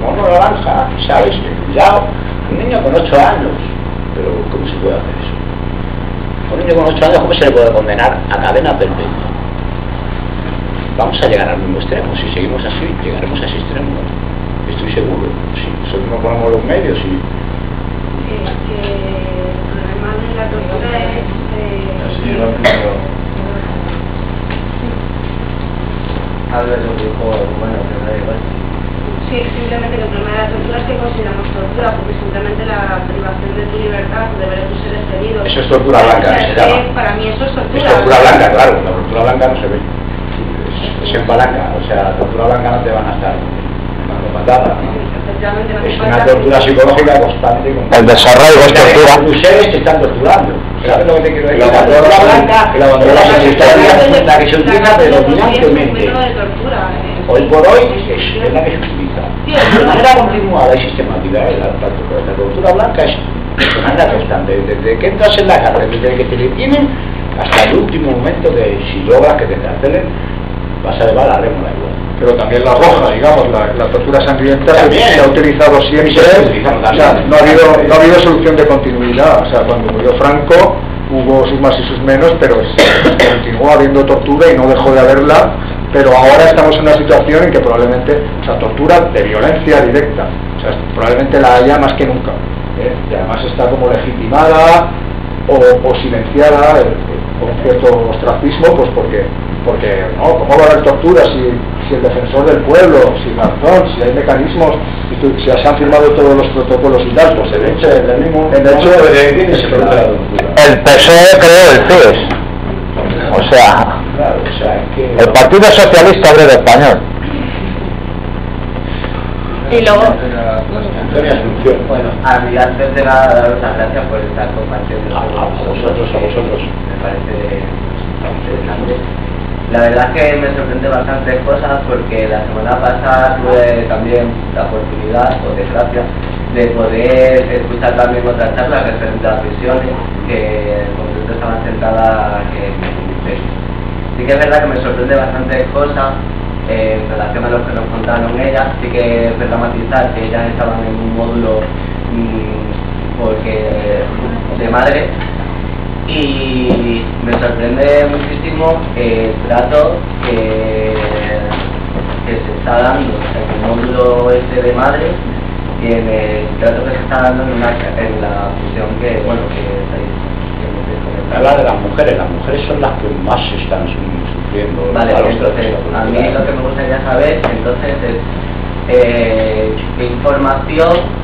mono naranja, ¿sabes? Cuidado, un niño con 8 años, pero ¿cómo se puede hacer eso? A un niño con 8 años, ¿cómo se le puede condenar a cadena perpetua? Vamos a llegar al mismo extremo, si seguimos así, llegaremos a ese extremo, estoy seguro. Si nosotros no ponemos los medios y... Es que el problema de la tortura es... Sí, simplemente que el problema de la tortura es que consideramos tortura, porque simplemente la privación de tu libertad, de ver a tus seres queridos... Eso es tortura blanca, se llama. Para mí eso es tortura. Es tortura blanca, claro, la tortura blanca no se ve. Es en palanca, o sea, la tortura blanca no te van a estar dando patadas, ¿no? Es una tortura psicológica constante. El desarrollo es tortura. Tus seres te están torturando. ¿Sabes lo que te quiero decir? La tortura blanca, la que se utiliza predominantemente. Hoy por hoy es la que se utiliza. De manera continuada y sistemática. La tortura blanca es de manera constante. Desde que entras en la cárcel, desde que te detienen, hasta el último momento de si logras que te encarcelen, vas a llevar la rémora igual. Pero también la roja, digamos, la tortura sangrienta se ha utilizado siempre. O sea, no ha habido solución de continuidad. O sea, cuando murió Franco hubo sus más y sus menos, pero continuó habiendo tortura y no dejó de haberla. Pero ahora estamos en una situación en que probablemente, o sea, tortura de violencia directa, o sea, probablemente la haya más que nunca, y además está como legitimada o silenciada por un cierto ostracismo, pues porque no, ¿cómo va a haber tortura si el defensor del pueblo, si Garzón, si hay mecanismos, si se han firmado todos los protocolos y tal? Pues el hecho el PSOE creó el CIS, o sea, el Partido Socialista Obrero Español. Y luego bueno, antes de nada daros las gracias por estar compartiendo a vosotros me parece interesante. La verdad es que me sorprende bastantes cosas, porque la semana pasada tuve también la oportunidad, o desgracia, de poder escuchar también otras charlas referentes a prisiones que en concreto estaban centradas en el ministerio. Sí que es verdad que me sorprende bastantes cosas en relación a lo que nos contaron ellas. Sí que es verdad matizar que ellas estaban en un módulo de madre, y me sorprende muchísimo el trato que se está dando en el módulo de madre y en el trato que se está dando en la fusión que estáis. Habla de las mujeres son las que más están sufriendo. Vale, entonces, a mí lo que me gustaría saber entonces es qué información,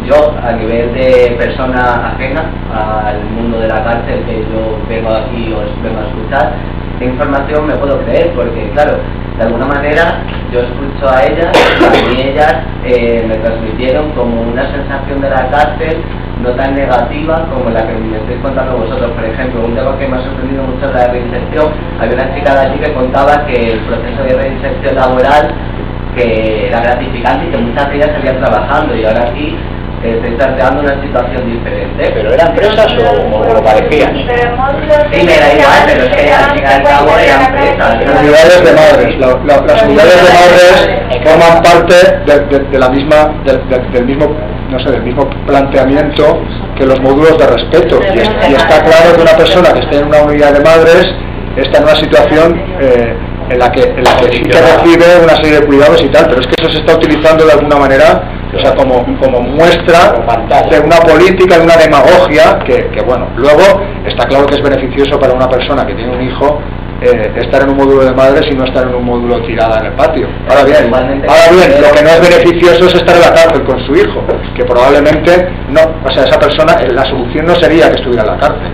yo a nivel de persona ajena al mundo de la cárcel, que yo vengo aquí os vengo a escuchar, qué información me puedo creer, porque claro, de alguna manera yo escucho a ellas, a mí ellas me transmitieron como una sensación de la cárcel no tan negativa como la que me estáis contando vosotros. Por ejemplo, un tema que me ha sorprendido mucho es la reinserción. Había una chica de allí que contaba que el proceso de reinserción laboral que era gratificante y que muchas de ellas seguían trabajando, y ahora aquí estoy planteando una situación diferente. ¿Pero eran presas o lo parecían? Sí, me da igual, pero es que al fin y al cabo eran presas. Las unidades de madres, las unidades de madres forman parte de la misma, del mismo planteamiento que los módulos de respeto, y está claro que una persona que esté en una unidad de madres está en una situación en la que sí que recibe una serie de cuidados y tal, pero es que eso se está utilizando de alguna manera, o sea, como muestra de una política, de una demagogia que bueno, luego está claro que es beneficioso para una persona que tiene un hijo estar en un módulo de madres y no estar en un módulo tirada en el patio. Ahora bien, lo que no es beneficioso es estar en la cárcel con su hijo, que probablemente no, o sea, esa persona, la solución no sería que estuviera en la cárcel,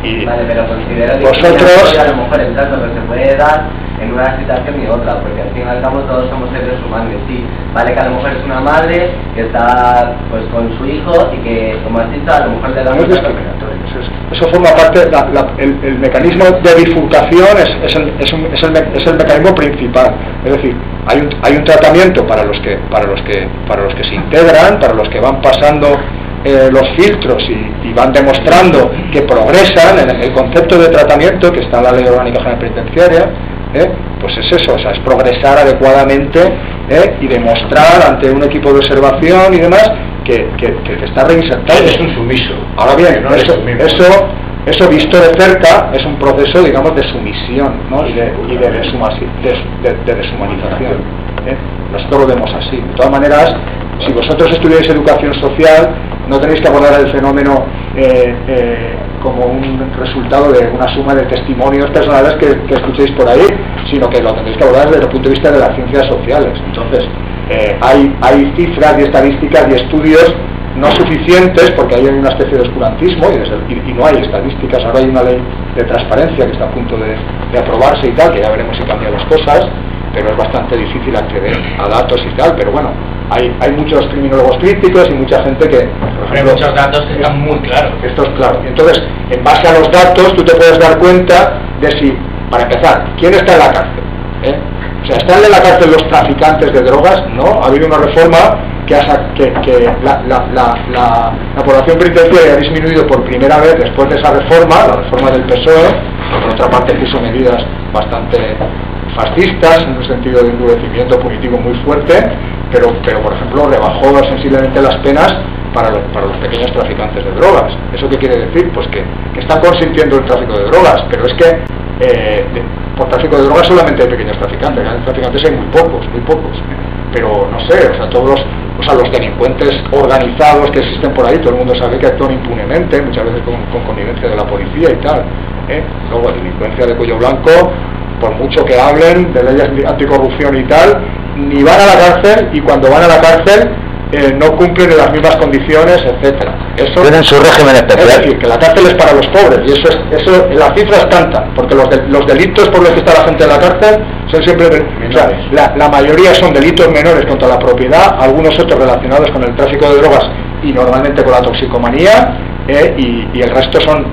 Y vale, pero considero que vosotros, a lo mejor el trato que se puede dar en una situación y otra, porque al fin y al cabo todos somos seres humanos. Sí, vale que a lo mejor es una madre que está pues con su hijo y que, como has dicho, a lo mejor le da un trato. Eso forma parte, el mecanismo de bifurcación es el mecanismo principal. Es decir, hay un tratamiento para los que se integran, para los que van pasando los filtros y van demostrando que progresan en el concepto de tratamiento que está en la Ley Orgánica General Penitenciaria, pues es eso, o sea, es progresar adecuadamente y demostrar ante un equipo de observación y demás que te está reinsertando. Es un sumiso. Ahora bien, eso visto de cerca es un proceso, digamos, de sumisión, ¿no? y de deshumanización. Nosotros lo vemos así. De todas maneras, si vosotros estudiáis educación social, no tenéis que abordar el fenómeno como un resultado de una suma de testimonios personales que escuchéis por ahí, sino que lo tendréis que abordar desde el punto de vista de las ciencias sociales. Entonces, hay cifras y estadísticas y estudios no suficientes, porque hay una especie de oscurantismo y no hay estadísticas. Ahora hay una ley de transparencia que está a punto de aprobarse y tal, que ya veremos si cambian las cosas, pero es bastante difícil acceder a datos y tal. Pero bueno, hay muchos criminólogos críticos y mucha gente que, por ejemplo, hay muchos datos que están muy claros. Esto es claro. Entonces, en base a los datos, tú te puedes dar cuenta de si, para empezar, ¿quién está en la cárcel? O sea, ¿están en la cárcel los traficantes de drogas? No, ha habido una reforma que la población penitenciaria ha disminuido por primera vez después de esa reforma, la reforma del PSOE, que por otra parte puso medidas bastante fascistas, en un sentido de endurecimiento punitivo muy fuerte, pero por ejemplo rebajó sensiblemente las penas para los pequeños traficantes de drogas. ¿Eso qué quiere decir? Pues que están consintiendo el tráfico de drogas, pero es que por tráfico de drogas solamente hay pequeños traficantes, traficantes hay muy pocos, pero no sé, o sea, los delincuentes organizados que existen por ahí, todo el mundo sabe que actúan impunemente, muchas veces con connivencia de la policía y tal. Luego la delincuencia de cuello blanco, por mucho que hablen de leyes anticorrupción y tal, ni van a la cárcel, y cuando van a la cárcel no cumplen en las mismas condiciones, etcétera. Eso tienen su régimen especial. Es decir, que la cárcel es para los pobres, y eso las cifras cantan, porque los delitos por los que está la gente en la cárcel son siempre, o sea, la mayoría son delitos menores contra la propiedad, algunos otros relacionados con el tráfico de drogas y normalmente con la toxicomanía, y el resto son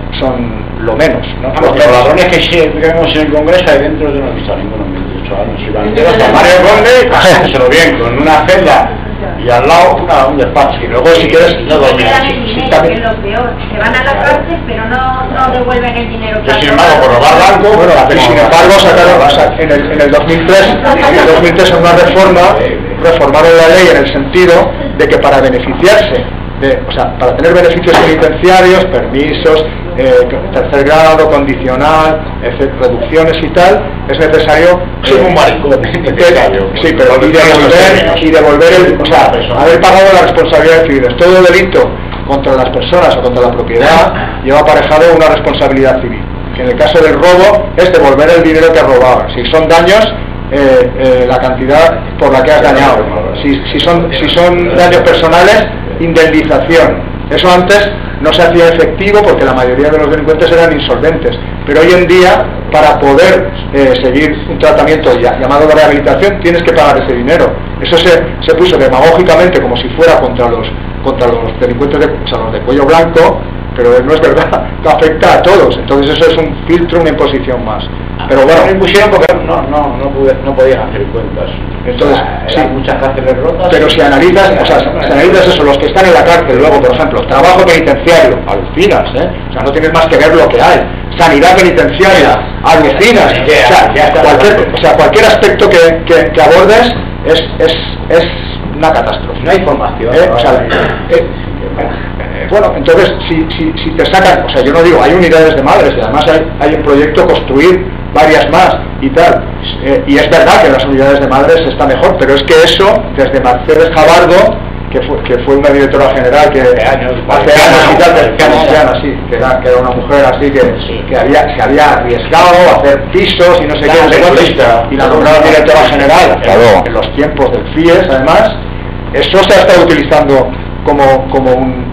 lo menos, ¿no? Los ladrones que vemos en el Congreso ahí dentro yo no he visto a ninguno en 18 años. Y van a Mario Conde, pasándoselo bien, con una celda y al lado un despacho. Y luego si quieres no dormir. Que es lo peor, se van a la cárcel pero no devuelven el dinero. Yo sin embargo por robar banco, bueno, sin embargo sacaron en el 2003 en una reforma reformaron la ley en el sentido de que para beneficiarse para tener beneficios penitenciarios, permisos, tercer grado, condicional, reducciones y tal, es necesario un maricón, sí, pero y devolver haber pagado las responsabilidades civiles. Todo delito contra las personas o contra la propiedad lleva aparejado una responsabilidad civil, que en el caso del robo es devolver el dinero que has robado. Si son daños, la cantidad por la que has dañado. Si son daños personales, indemnización. Eso antes no se hacía efectivo porque la mayoría de los delincuentes eran insolventes, pero hoy en día para poder seguir un tratamiento llamado de rehabilitación tienes que pagar ese dinero. Eso se puso demagógicamente como si fuera contra los delincuentes los de cuello blanco, pero no es verdad, afecta a todos. Entonces eso es un filtro, una imposición más. Pero bueno, me impusieron porque no podían hacer cuentas. Entonces, sí, muchas cárceles rotas. Pero si analizas eso, los que están en la cárcel, luego, por ejemplo, trabajo penitenciario, alucinas, o sea, no tienes más que ver lo que hay. Sanidad penitenciaria, alucinas. Cualquier aspecto que abordes es una catástrofe. No hay formación. Bueno, entonces, si te sacan, yo no digo, hay unidades de madres, y además hay un proyecto construir varias más y tal, y es verdad que en las unidades de madres está mejor, pero es que eso, desde Mercedes Jabardo, que fue una directora general que hace años y tal, que era una mujer así que se había arriesgado a hacer pisos y no sé qué, y la nombraron directora general en los tiempos del FIES. Además, eso se ha estado utilizando como un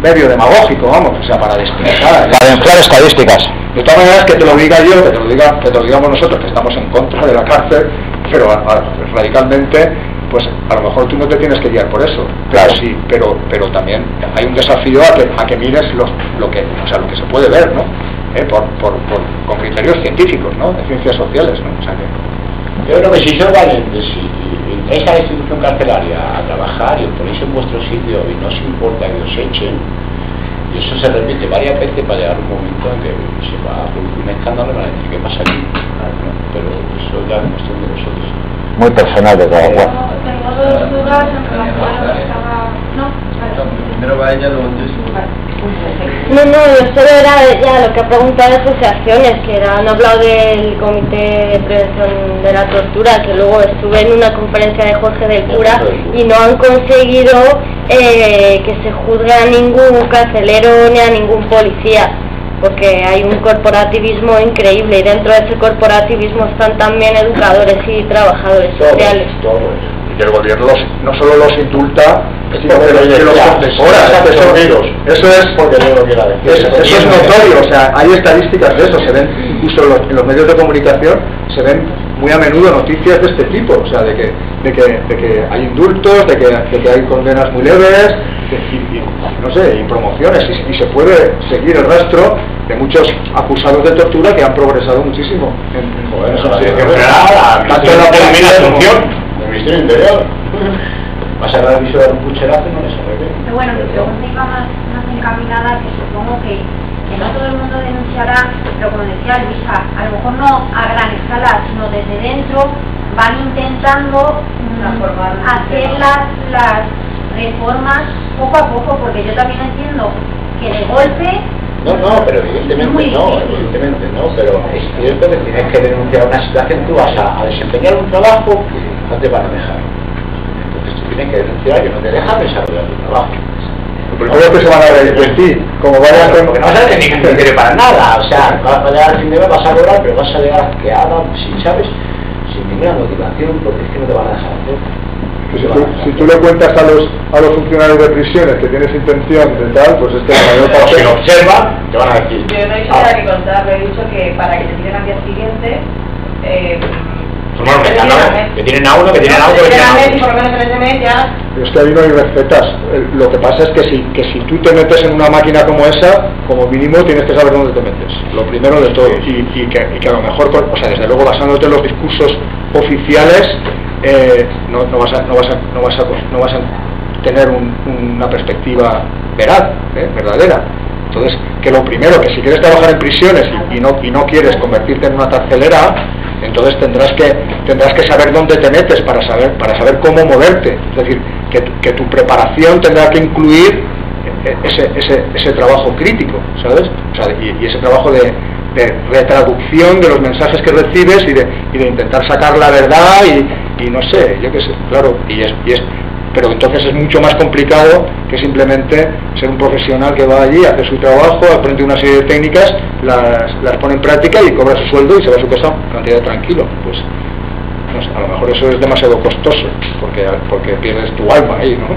medio demagógico, para destrozar, para inflar estadísticas. De todas maneras, que te lo diga yo, que te lo digamos nosotros, que estamos en contra de la cárcel, pero radicalmente, pues a lo mejor tú no te tienes que guiar por eso, claro. Sí, pero también hay un desafío a que mires lo que se puede ver, ¿no? Con criterios científicos, ¿no? De ciencias sociales, ¿no? Yo creo que si yo entráis a la institución carcelaria a trabajar y os ponéis en vuestro sitio y no os importa que os echen, Y eso se repite varias veces para llegar a un momento en que se va a producir un escándalo y van a decir, ¿qué pasa aquí? Pero eso ya es cuestión de vosotros. Muy personal de cada cual. Tengo dos dudas en relación a lo que estaba... Primero va ella, luego tú. No, esto era ya lo que ha preguntado de asociaciones, que han hablado del Comité de Prevención de la Tortura, que luego estuve en una conferencia de Jorge del Cura y no han conseguido que se juzgue a ningún carcelero ni a ningún policía, porque hay un corporativismo increíble y dentro de ese corporativismo están también educadores y trabajadores sociales. Y que el gobierno no solo los indulta, sino que los condecora. Eso es porque yo lo quiera decir. Eso es notorio, o sea, hay estadísticas de eso, se ven incluso en los medios de comunicación, se ven muy a menudo noticias de este tipo, o sea, de que hay indultos, de que hay condenas muy leves, no sé, y promociones, y se puede seguir el rastro de muchos acusados de tortura que han progresado muchísimo. Tanto en la policía el Ministerio Interior. Vas a dar aviso de un pucherazo y no les arregle. Pero bueno, mi pregunta iba más encaminada, que supongo que no todo el mundo denunciará, pero como decía Luisa, a lo mejor no a gran escala, sino desde dentro van intentando hacer las reformas poco a poco, porque yo también entiendo que de golpe... No, pero evidentemente no, pero es cierto que tienes que denunciar una situación, tú vas a desempeñar un trabajo, no te van a dejar. Entonces tú tienes que denunciar que no te dejan desarrollar tu trabajo. Pero ¿cómo que se van a arrepentir? Como vayas con... Porque no vas a tener ni criterio para nada, o sea, vas a llegar al fin de mes, vas a cobrar, pero vas a llegar que haga, sin ninguna motivación, porque es que no te van a dejar hacer. Si tú le cuentas a los funcionarios de prisiones que tienes intención de tal, pues la mayor parte... Si lo observan, te van a decir. Yo no he dicho nada que contar, le he dicho que para que te tiren al día siguiente... que tienen a uno, que tienen a otro, que tienen a otro. Por lo menos 3 meses ya... Pero es que ahí no hay recetas. Lo que pasa es que si tú te metes en una máquina como esa, como mínimo tienes que saber dónde te metes. Lo primero de todo. Y que a lo mejor, o sea, desde luego basándote en los discursos oficiales, no vas a tener una perspectiva veraz, verdadera. Entonces, que lo primero, que si quieres trabajar en prisiones y no quieres convertirte en una carcelera, entonces tendrás que saber dónde te metes para saber cómo moverte. Es decir, que tu preparación tendrá que incluir ese trabajo crítico, ¿sabes? O sea, y ese trabajo de retraducción de los mensajes que recibes y de intentar sacar la verdad y no sé, yo qué sé, claro, pero entonces es mucho más complicado que simplemente ser un profesional que va allí, hace su trabajo, aprende una serie de técnicas, las pone en práctica y cobra su sueldo y se va a su casa cantidad tranquilo. Pues no sé, a lo mejor eso es demasiado costoso porque pierdes tu alma ahí, ¿no?